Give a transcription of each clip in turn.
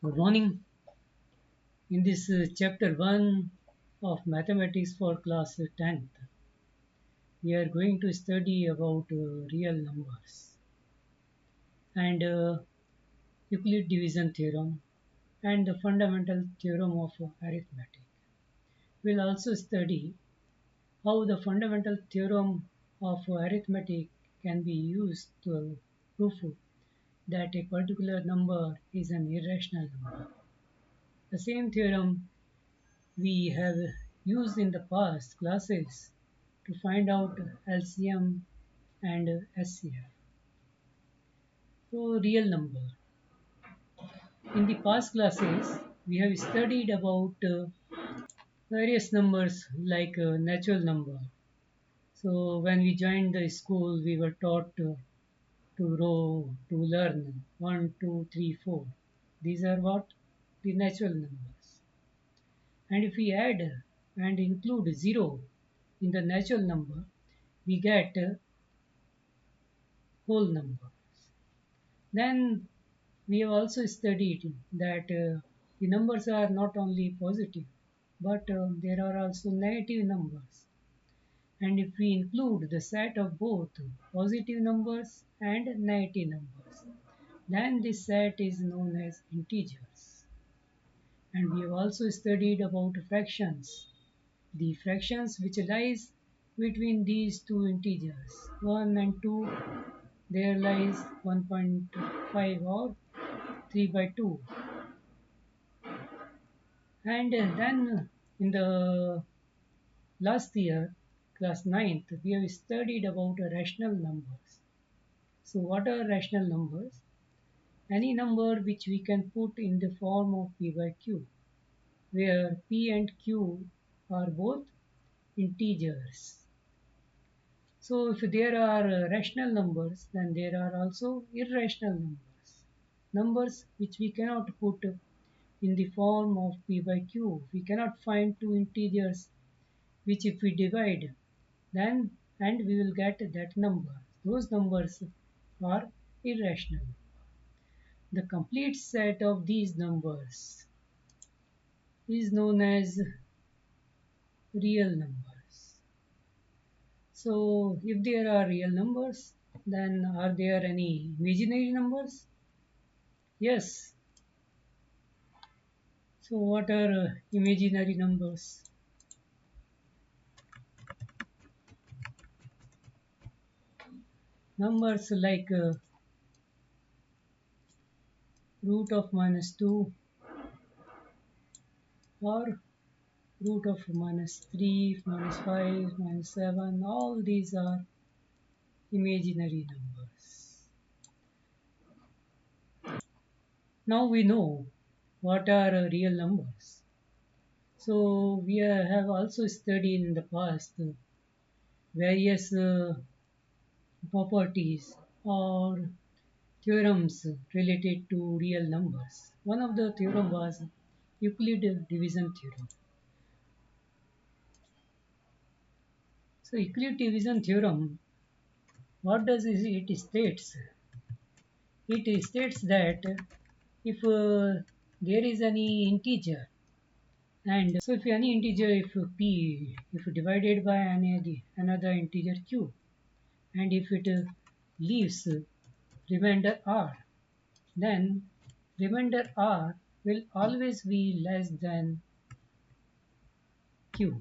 Good morning. In this chapter 1 of mathematics for class 10th, we are going to study about real numbers and Euclid division theorem and the fundamental theorem of arithmetic. We'll also study how the fundamental theorem of arithmetic can be used to prove that a particular number is an irrational number. The same theorem we have used in the past classes to find out LCM and SCF. So real number. In the past classes, we have studied about various numbers like natural number. So when we joined the school, we were taught to learn 1, 2, 3, 4. These are what? The natural numbers. And if we add and include 0 in the natural number, we get whole number. Then we have also studied that the numbers are not only positive, but there are also negative numbers. And if we include the set of both positive numbers and negative numbers, then this set is known as integers. And we have also studied about fractions. The fractions which lies between these two integers, 1 and 2, there lies 1.5 or 3 by 2. And then in the last year, class 9th, we have studied about rational numbers. So what are rational numbers? Any number which we can put in the form of p by q, where p and q are both integers. So if there are rational numbers, then there are also irrational numbers. Numbers which we cannot put in the form of p by q. We cannot find two integers which if we divide, then and we will get that number. Those numbers are irrational. The complete set of these numbers is known as real numbers. So if there are real numbers, then are there any imaginary numbers? Yes. So what are imaginary numbers? Numbers like root of minus 2 or root of minus 3, minus 5, minus 7, all these are imaginary numbers. Now we know what are real numbers. So we have also studied in the past various properties or theorems related to real numbers. One of the theorem was Euclid division theorem. So Euclid division theorem, what does it states? It states that if there is any integer, and so if any integer, if divided by another integer q, and if it leaves remainder r, then remainder r will always be less than q.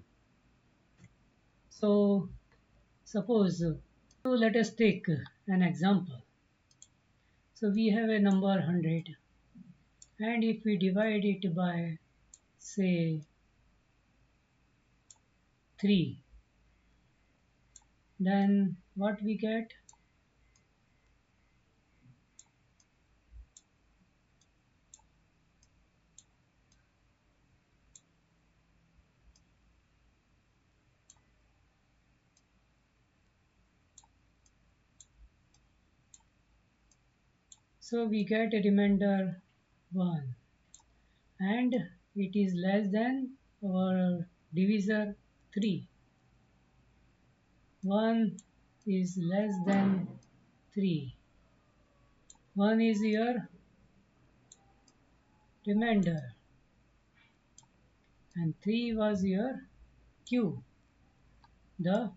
So suppose, so let us take an example. So we have a number 100, and if we divide it by say 3, then what we get? So we get a remainder 1, and it is less than our divisor 3. 1 is less than 3. 1 is here, remainder, and 3 was your Q, the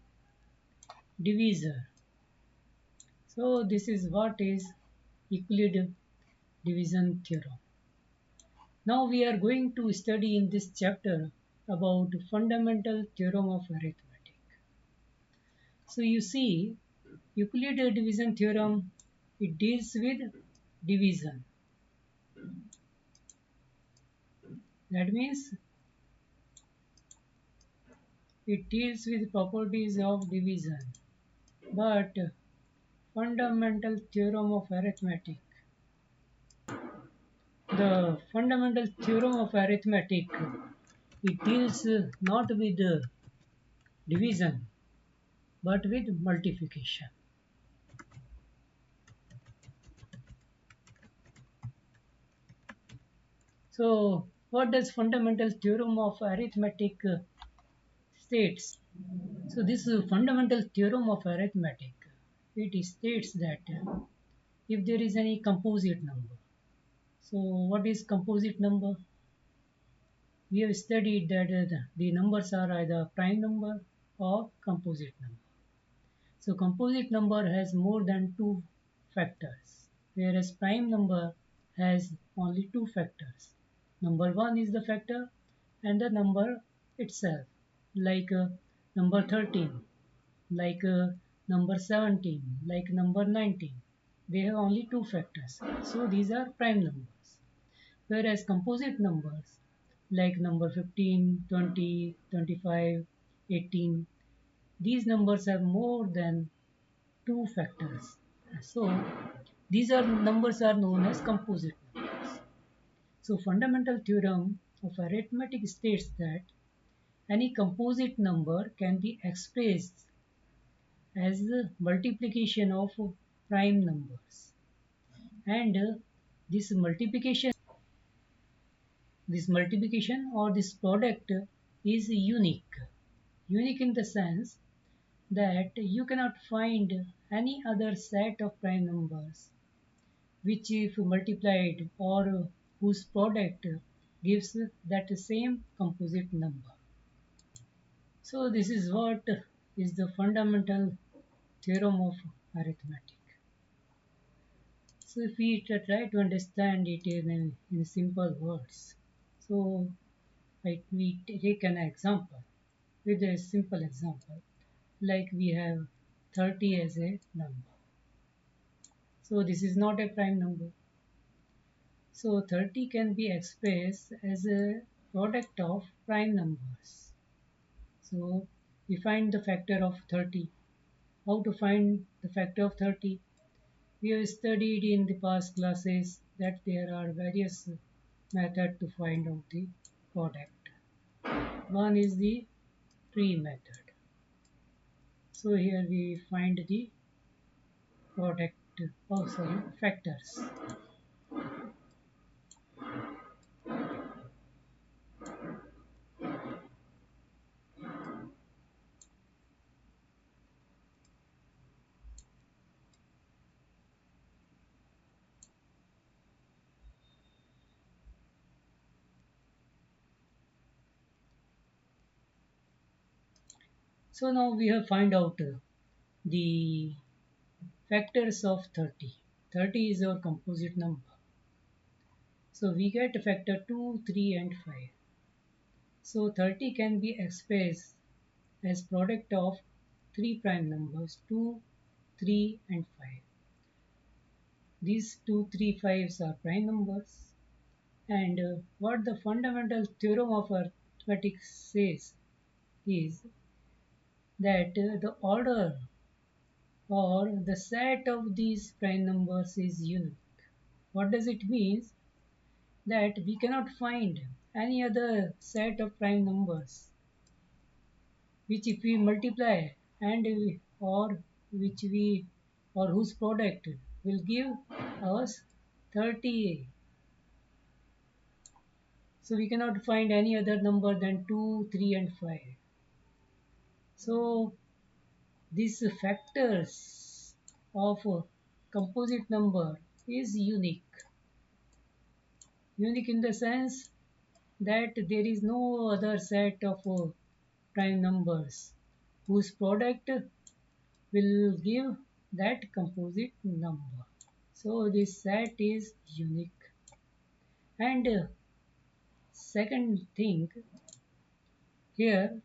divisor. So this is what is Euclid division theorem. Now we are going to study in this chapter about fundamental theorem of arithmetic. So you see, Euclid division theorem, it deals with division. That means it deals with properties of division. But fundamental theorem of arithmetic, the fundamental theorem of arithmetic, it deals not with division but with multiplication. So what does fundamental theorem of arithmetic states? So this fundamental theorem of arithmetic, it states that if there is any composite number. So what is composite number? We have studied that the numbers are either prime number or composite number. So composite number has more than two factors, whereas prime number has only two factors. Number one is the factor and the number itself, like number 13, like number 17, like number 19. They have only two factors. So these are prime numbers. Whereas composite numbers like number 15, 20, 25, 18, these numbers have more than two factors. So these are numbers are known as composite numbers. So fundamental theorem of arithmetic states that any composite number can be expressed as the multiplication of prime numbers, and this multiplication or this product is unique in the sense that you cannot find any other set of prime numbers which if multiplied or whose product gives that same composite number. So this is what is the fundamental theorem of arithmetic. So if we try to understand it in simple words, so we take an example with a simple example, like we have 30 as a number. So this is not a prime number. So 30 can be expressed as a product of prime numbers. So we find the factor of 30. How to find the factor of 30? We have studied in the past classes that there are various methods to find out the product. One is the tree method. So here we find the factors. So now we have find out the factors of 30. 30 is our composite number. So we get a factor 2, 3 and 5. So 30 can be expressed as product of three prime numbers 2, 3 and 5. These 2, 3, 5s are prime numbers. And what the fundamental theorem of arithmetic says is that the order or the set of these prime numbers is unique. What does it mean? That we cannot find any other set of prime numbers which if we multiply and or which we or whose product will give us 30. So we cannot find any other number than 2, 3 and 5. So these factors of a composite number is unique. Unique in the sense that there is no other set of prime numbers whose product will give that composite number. So this set is unique. And second thing, here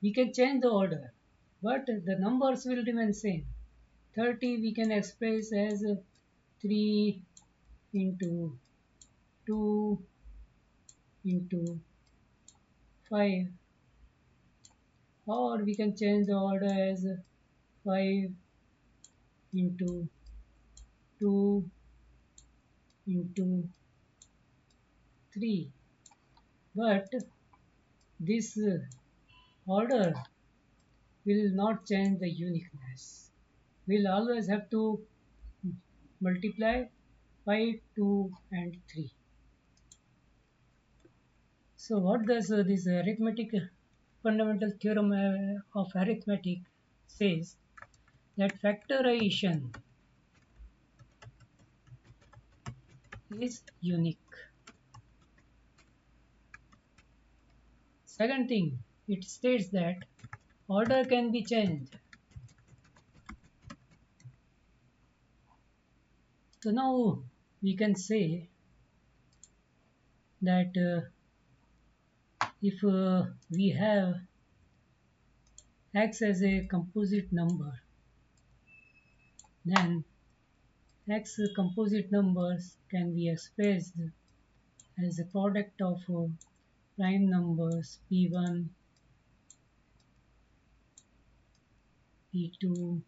we can change the order, but the numbers will remain same. 30 we can express as 3 into 2 into 5, or we can change the order as 5 into 2 into 3. But this order will not change the uniqueness. We'll always have to multiply 5, 2 and 3. So what does this arithmetic fundamental theorem of arithmetic says? That factorization is unique. Second thing, it states that order can be changed. So now we can say that if we have x as a composite number, then x composite numbers can be expressed as a product of prime numbers p1, p2,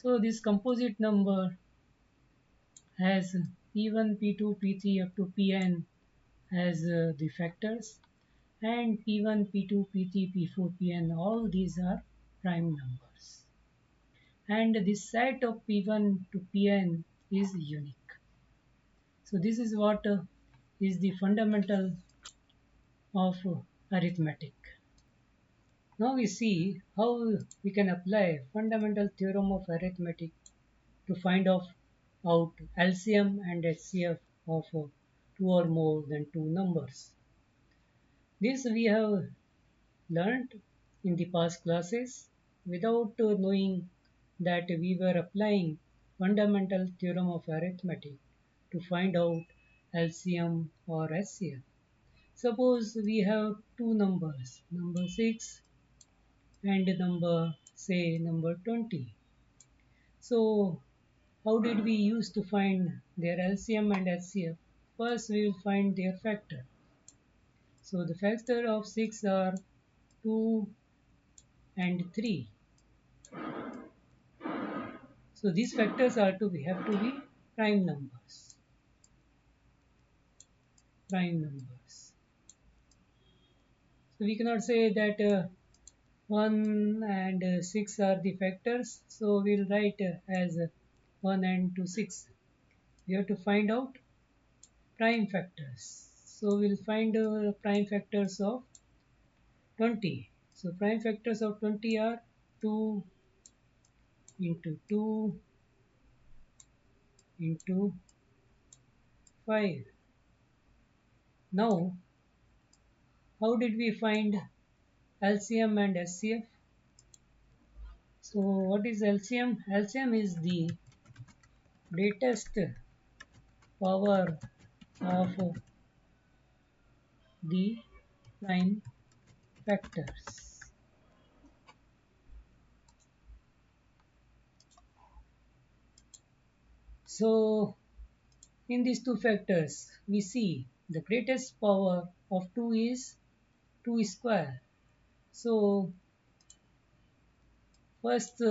so this composite number has p1, p2, p3 up to pn as the factors, and p1, p2, p3, p4, pn, all these are prime numbers. And this set of p1 to pn is unique. So this is what is the fundamental of arithmetic. Now we see how we can apply fundamental theorem of arithmetic to find out LCM and HCF of two or more than two numbers. This we have learned in the past classes without knowing that we were applying fundamental theorem of arithmetic to find out LCM or HCF. Suppose we have two numbers, number 6 and number 20. So how did we use to find their LCM and HCF? First we will find their factor. So the factor of 6 are 2 and 3. So these factors have to be prime numbers. Prime numbers. So we cannot say that 1 and 6 are the factors. So we'll write as 1 and 2, 6. We have to find out prime factors. So we'll find prime factors of 20. So prime factors of 20 are 2 into 2 into 5. Now, how did we find LCM and HCF? So what is LCM? LCM is the greatest power of the prime factors. So in these two factors, we see the greatest power of 2 is 2 square. So first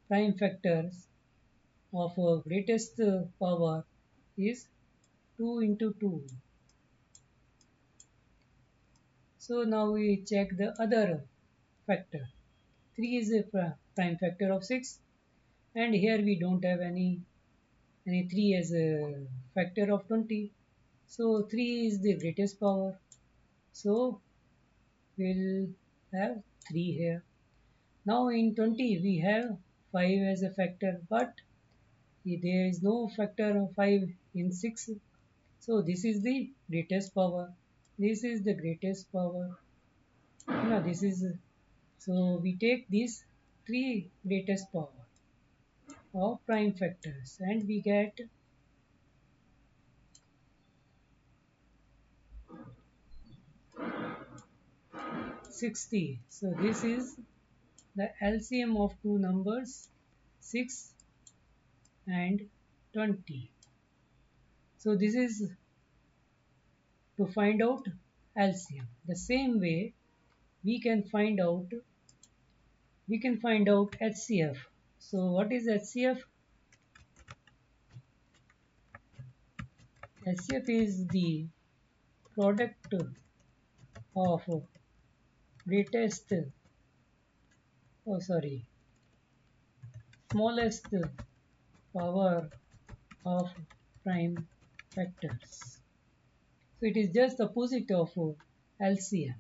prime factors of greatest power is 2 into 2. So now we check the other factor. 3 is a prime factor of 6, and here we don't have any 3 as a factor of 20. So 3 is the greatest power. So we'll have 3 here. Now in 20 we have 5 as a factor, but there is no factor of 5 in 6. So this is the greatest power. This is the greatest power. No, this is so we take these three greatest power of prime factors and we get 60. So this is the LCM of two numbers 6 and 20. So this is to find out LCM. The same way we can find out HCF. So what is HCF? HCF is the product of greatest sorry, smallest power of prime factors. So it is just opposite of LCM.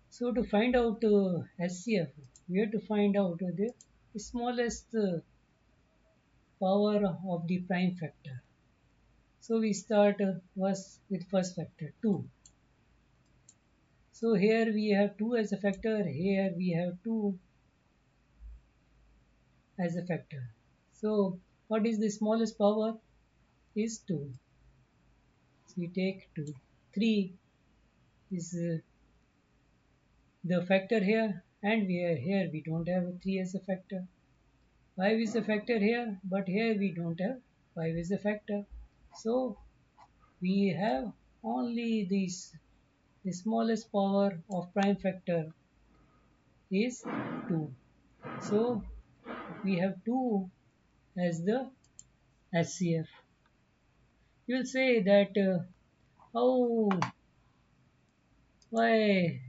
So to find out HCF, we have to find out the smallest power of the prime factor. So we start with first factor 2. So here we have 2 as a factor, here we have 2 as a factor. So what is the smallest power? Is 2. So we take 2. 3 is the factor here, and here we don't have 3 as a factor. 5 is a factor here, but here we don't have 5 as a factor. So we have only this. The smallest power of prime factor is 2. So we have 2 as the HCF. You will say that how why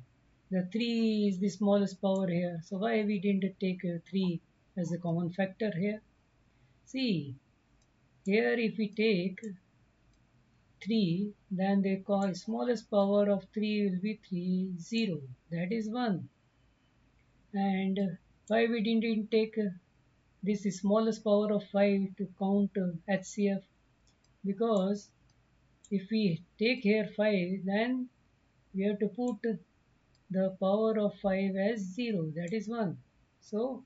the 3 is the smallest power here. So why we didn't take 3 as a common factor here? See, here if we take 3, then the smallest power of 3 will be 3, 0. That is 1. And why we didn't take this smallest power of 5 to count HCF? Because if we take here 5, then we have to put the power of 5 as 0, that is 1. So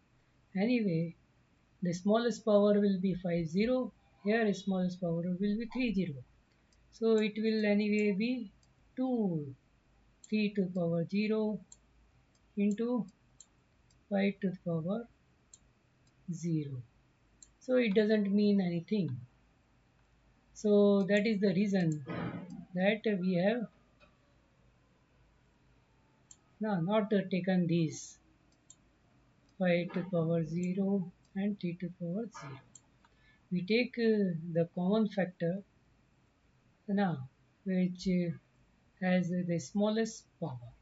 anyway, the smallest power will be 5, 0. Here smallest power will be 3, 0. So it will anyway be 2, 3 to the power 0 into 5 to the power 0. So it doesn't mean anything. So that is the reason that we have not taken these 5 to the power 0 and 3 to the power 0. We take the common factor now, which has the smallest power.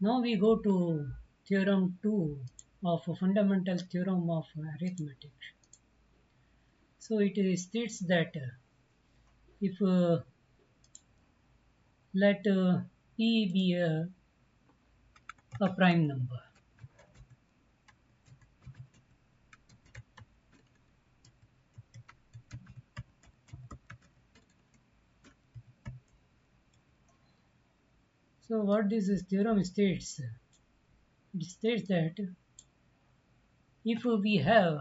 Now we go to theorem 2 of a fundamental theorem of arithmetic. So it states that if let p be a prime number, so what this theorem states, it states that if we have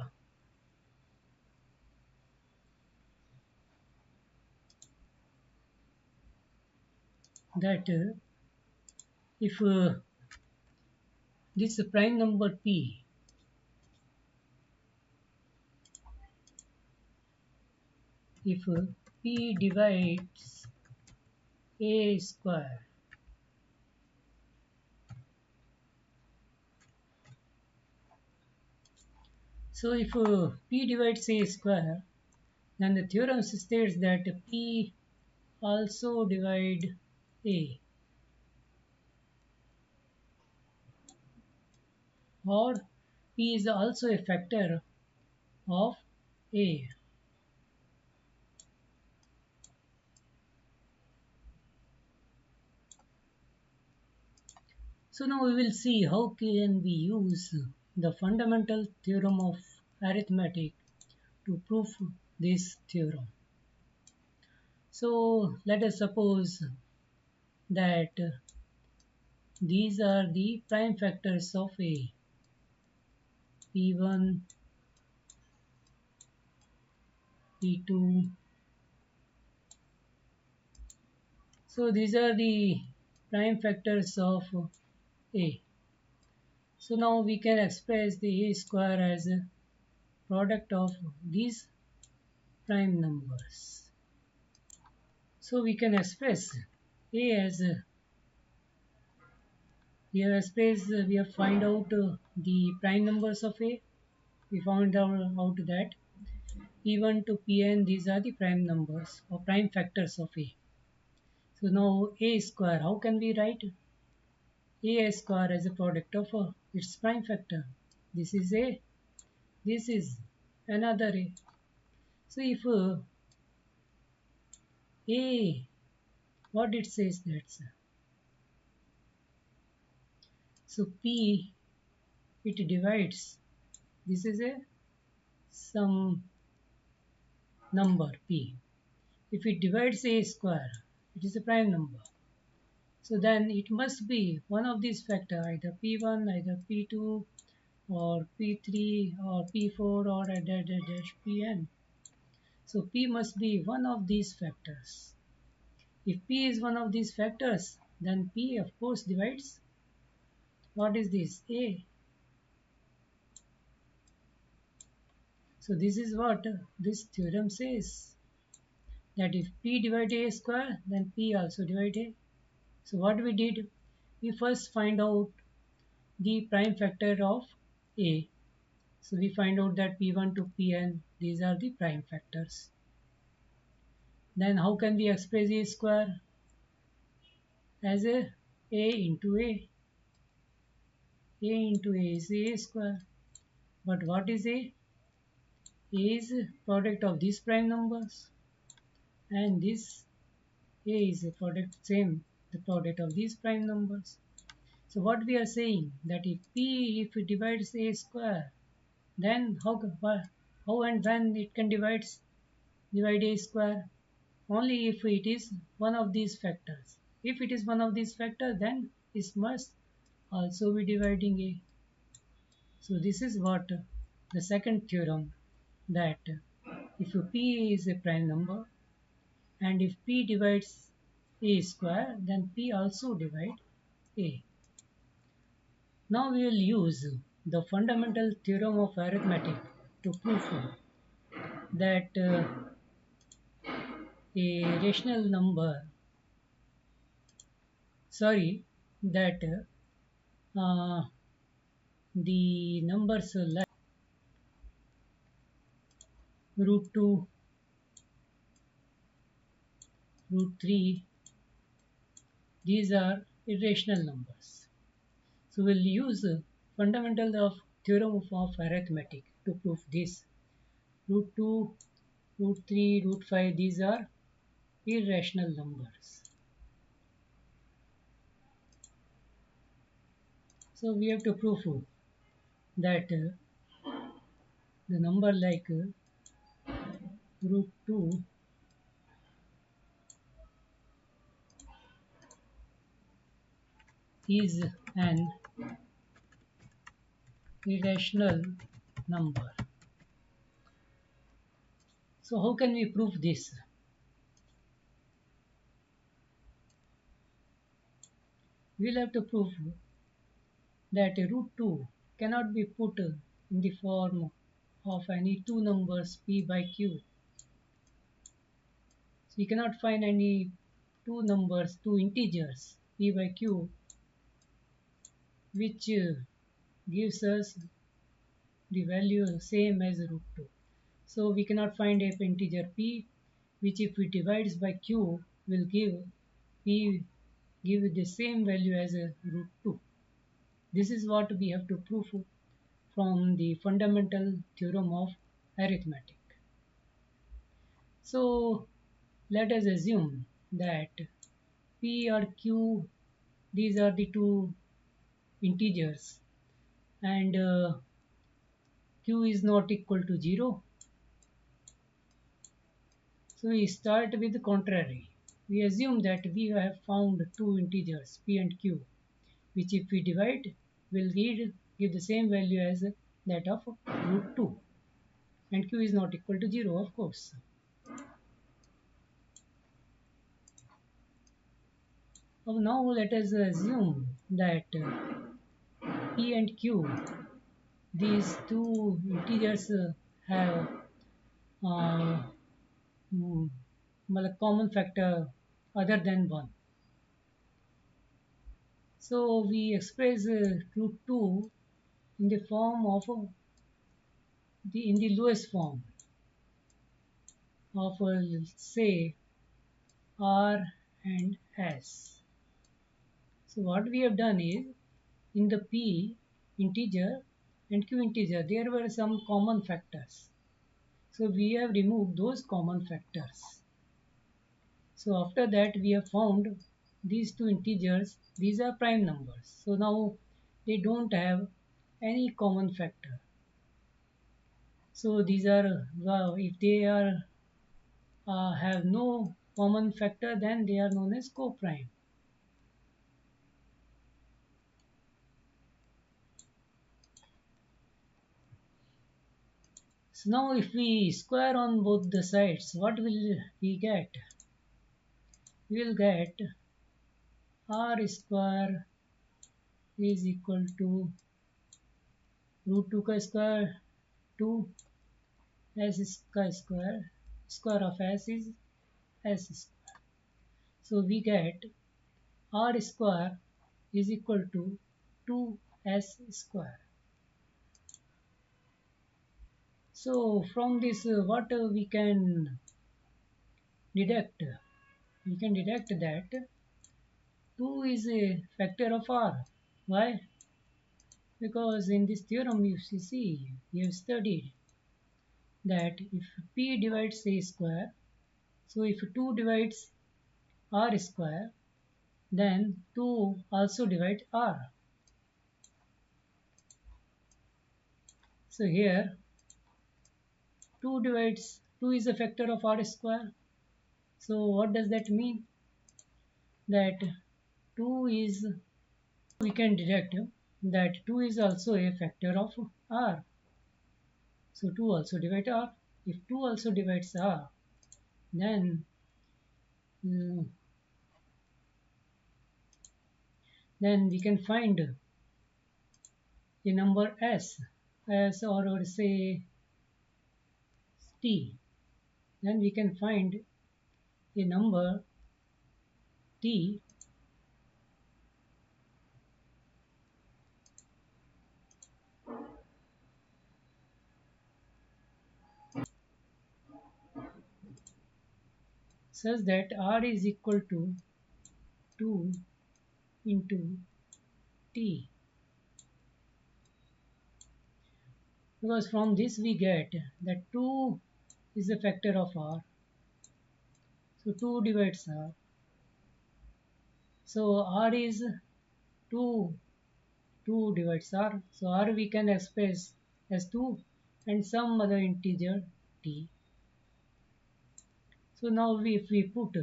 that if this prime number p if p divides a square, so if p divides a square, then the theorem states that p also divide a. or P is also a factor of A. So now we will see how can we use the fundamental theorem of arithmetic to prove this theorem. So let us suppose that these are the prime factors of A, P1, P2. So these are the prime factors of A. So now we can express the A square as a product of these prime numbers. So we can express A as we have find out the prime numbers of A. We found out that P1 to Pn, these are the prime numbers or prime factors of A. So now A square, how can we write A square as a product of its prime factor? This is A, this is another A. So if A, what it says that's so P, it divides. This is a some number P. If it divides A square, it is a prime number. So then it must be one of these factors, either P1, either P2, or P3, or P4, or a dash dash dash Pn. So P must be one of these factors. If P is one of these factors, then P of course divides. What is this? A. So this is what this theorem says. That if P divide A square, then P also divide A. So what we did, we first find out the prime factor of A. So we find out that P1 to Pn, these are the prime factors. Then how can we express A square as A into A? A into A is A square. But what is A? A is product of these prime numbers. And this A is a product, same, the product of these prime numbers. So what we are saying, that if it divides A square, then how and when it can divide A square? Only if it is one of these factors. If it is one of these factors, then it must also be dividing A. So this is what the second theorem, that if P is a prime number and if P divides A square, then P also divide A. Now we will use the fundamental theorem of arithmetic to prove that a rational number, that uh, the numbers like root 2, root 3, these are irrational numbers. So we'll use fundamental of theorem of arithmetic to prove this. Root 2, root 3, root 5, these are irrational numbers. So we have to prove that the number like root 2 is an irrational number. So how can we prove this? We will have to prove that root 2 cannot be put in the form of any two numbers p by q. So you cannot find any two integers p by q which gives us the value same as root 2. So we cannot find a integer p which if we divides by q will give the same value as a root 2. This is what we have to prove. from the fundamental theorem of arithmetic. So let us assume that P or Q, these are the two integers, and Q is not equal to 0. So we start with the contrary. We assume that we have found two integers P and Q, which if we divide will give the same value as that of root 2, and Q is not equal to 0, of course. So now let us assume that P and Q, these two integers have uh, mm, a common factor other than 1. So we express root 2 in the form of in the lowest form of say R and S. So what we have done is, in the P integer and Q integer there were some common factors. So we have removed those common factors. So after that we have found these two integers, these are prime numbers. So now they don't have any common factor. So these are, if they are have no common factor, then they are known as coprime. So now if we square on both the sides, what will we get? We will get r square is equal to root 2 ka square 2 s square, square of s is s square. So we get r square is equal to 2s square. So from this what we can deduct? We can deduct that 2 is a factor of r. Why? Because in this theorem you see, we have studied that if p divides a square, so if 2 divides r square, then 2 also divides r. So here 2 is a factor of r square. So what does that mean? That 2 is, we can deduct that 2 is also a factor of r. So 2 also divides r. If 2 also divides r, then mm, then we can find a number s or say t. Then we can find a number t such that r is equal to 2 into t. Because from this we get that 2 is a factor of r. So 2 divides r. So r is 2. 2 divides r. So r we can express as 2 and some other integer t. So now if we put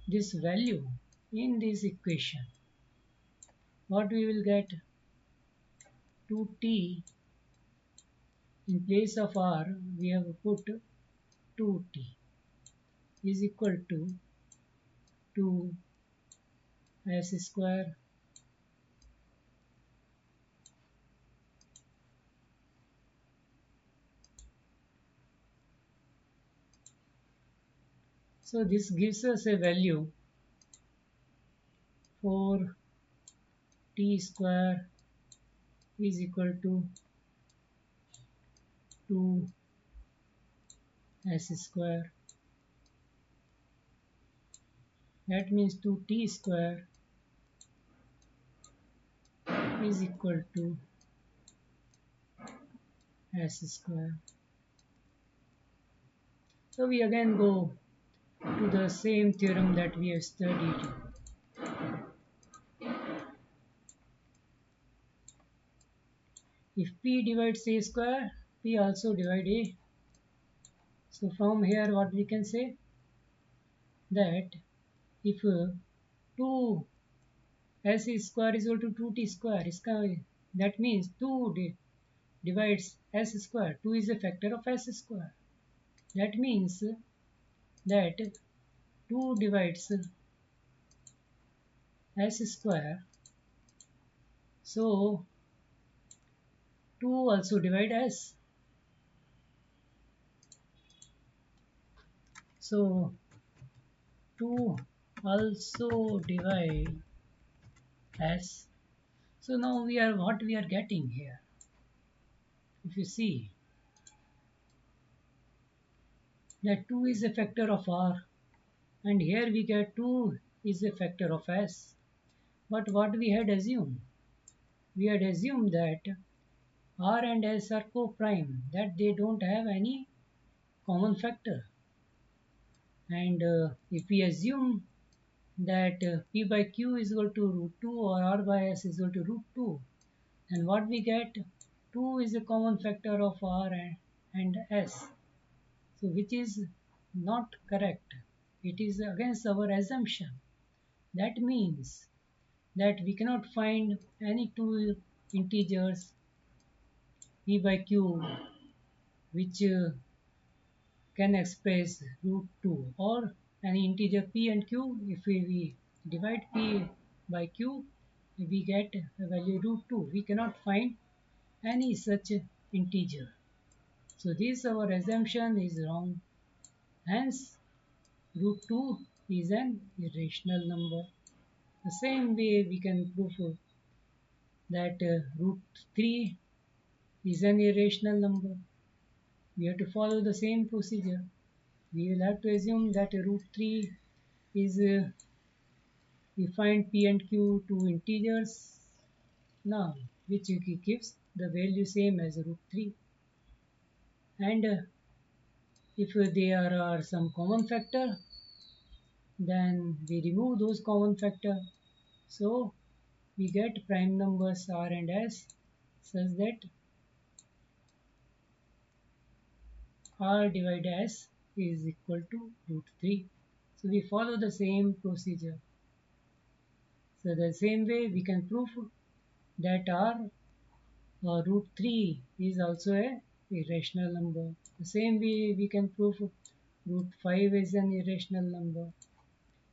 this value in this equation, what we will get? 2t, in place of r we have put 2t is equal to 2s square so this gives us a value for t square is equal to 2s square. That means 2t square is equal to s square. So we again go to the same theorem that we have studied. If p divides a square, p also divide a. So from here what we can say, that if 2 s square is equal to 2t square, that means 2 divides s square. 2 is a factor of s square. That means that 2 divides s square. So 2 also divide s. So 2 also divide s. So now what we are getting here. If you see that 2 is a factor of r, and here we get 2 is a factor of s. But what we had assumed? We had assumed that r and s are co-prime, that they don't have any common factor. And if we assume that p by q is equal to root 2 or r by s is equal to root 2, then what we get? 2 is a common factor of r and s. So which is not correct. It is against our assumption. That means that we cannot find any two integers p by q which can express root 2, or any integer p and q. If we divide p by q, we get a value root 2. We cannot find any such integer. So this our assumption is wrong. Hence root 2 is an irrational number. The same way we can prove that root 3 is an irrational number. We have to follow the same procedure. We will have to assume that root 3 is, we find p and q two integers now, which gives the value same as root 3. And if there are some common factor, then we remove those common factor. So we get prime numbers r and s such that r divided s is equal to root 3. So we follow the same procedure. So the same way we can prove that r root 3 is also a irrational number. The same way we can prove root 5 is an irrational number.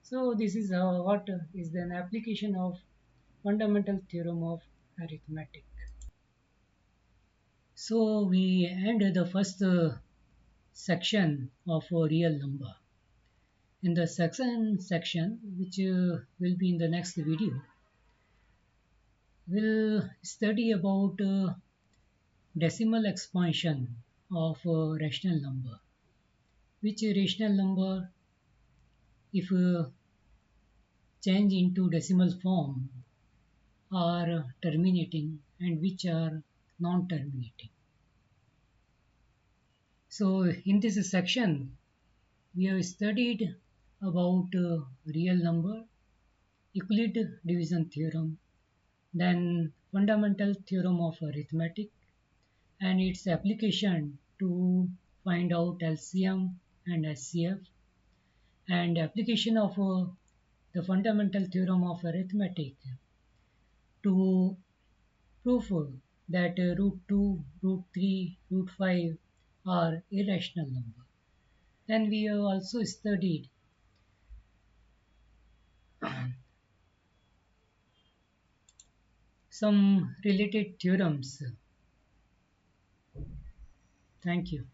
So this is what is an application of fundamental theorem of arithmetic. So we end the first section of a real number. In the second section, which will be in the next video, we'll study about decimal expansion of a rational number. Which rational number, if change into decimal form, are terminating and which are non-terminating. So in this section, we have studied about real number, Euclid division theorem, then fundamental theorem of arithmetic and its application to find out LCM and SCF, and application of the fundamental theorem of arithmetic to prove that root 2, root 3, root 5 are irrational numbers. Then we have also studied some related theorems. Thank you.